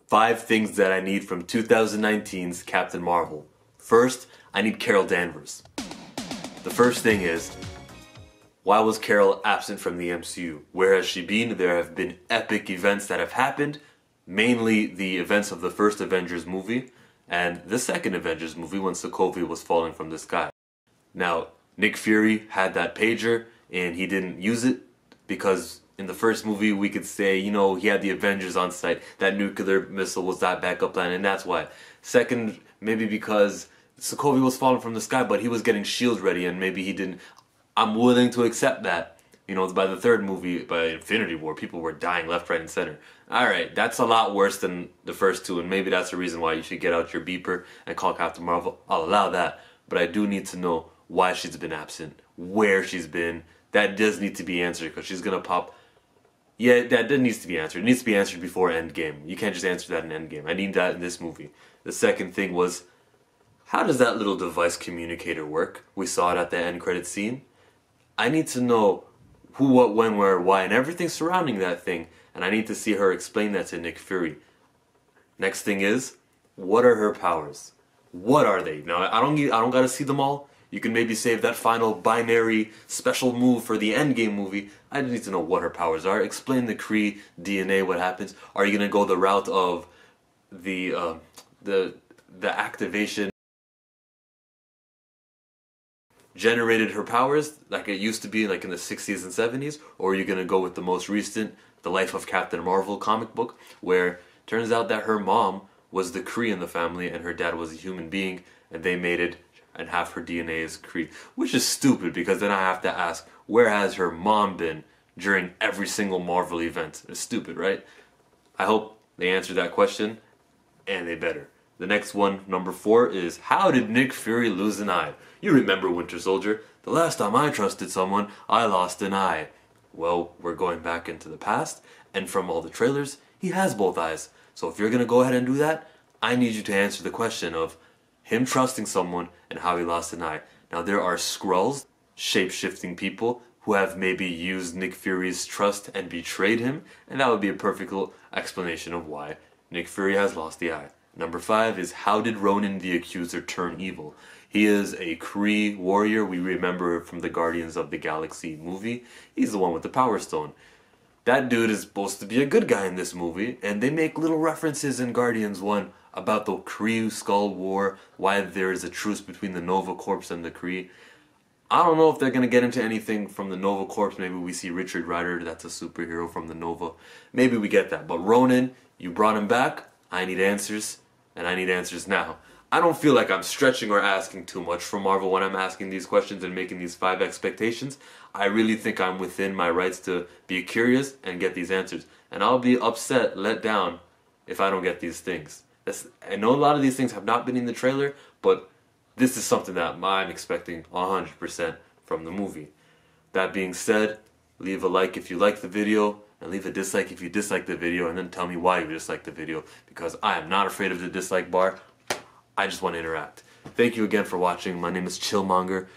5 things that I need from 2019's Captain Marvel. First, I need Carol Danvers. The first thing is, why was Carol absent from the MCU? Where has she been? There have been epic events that have happened, mainly the events of the first Avengers movie and the second Avengers movie when Sokovia was falling from the sky. Now, Nick Fury had that pager and he didn't use it because in the first movie we could say, you know, he had the Avengers on site, that nuclear missile was that backup plan, and that's why. Second, maybe because Sokovia was falling from the sky, but he was getting S.H.I.E.L.D. ready and maybe he didn't. I'm willing to accept that. You know, by the third movie, by Infinity War, people were dying left, right, and center. Alright, that's a lot worse than the first two, and maybe that's the reason why you should get out your beeper and call Captain Marvel. I'll allow that, but I do need to know why she's been absent, where she's been. That does need to be answered, because she's gonna pop. Yeah, that needs to be answered. It needs to be answered before Endgame. You can't just answer that in Endgame. I need that in this movie. The second thing was, how does that little device communicator work? We saw it at the end credit scene. I need to know who, what, when, where, why, and everything surrounding that thing. And I need to see her explain that to Nick Fury. Next thing is, what are her powers? What are they? Now, I don't gotta see them all. You can maybe save that final binary special move for the Endgame movie. I need to know what her powers are. Explain the Kree DNA, what happens. Are you gonna go the route of the activation generated her powers like it used to be like in the 60s and 70s, or are you gonna go with the most recent, The Life of Captain Marvel comic book, where turns out that her mom was the Kree in the family and her dad was a human being and they mated and half her DNA is Kree, which is stupid because then I have to ask, where has her mom been during every single Marvel event? It's stupid, right? I hope they answer that question, and they better. The next one, number 4, is how did Nick Fury lose an eye? You remember Winter Soldier, the last time I trusted someone, I lost an eye. Well, we're going back into the past, and from all the trailers, he has both eyes. So if you're gonna go ahead and do that, I need you to answer the question of him trusting someone and how he lost an eye. Now there are Skrulls, shape-shifting people, who have maybe used Nick Fury's trust and betrayed him, and that would be a perfect explanation of why Nick Fury has lost the eye. Number 5 is, how did Ronan the Accuser turn evil? He is a Kree warrior. We remember from the Guardians of the Galaxy movie. He's the one with the Power Stone. That dude is supposed to be a good guy in this movie, and they make little references in Guardians 1 about the Kree Skull War, why there is a truce between the Nova Corps and the Kree. I don't know if they're going to get into anything from the Nova Corps. Maybe we see Richard Rider, that's a superhero from the Nova. Maybe we get that. But Ronan, you brought him back. I need answers, and I need answers now. I don't feel like I'm stretching or asking too much from Marvel when I'm asking these questions and making these 5 expectations. I really think I'm within my rights to be curious and get these answers. And I'll be upset, let down, if I don't get these things. I know a lot of these things have not been in the trailer, but this is something that I'm expecting 100% from the movie. That being said, leave a like if you like the video, and leave a dislike if you dislike the video, and then tell me why you dislike the video, because I am not afraid of the dislike bar. I just want to interact. Thank you again for watching. My name is Chillmonger.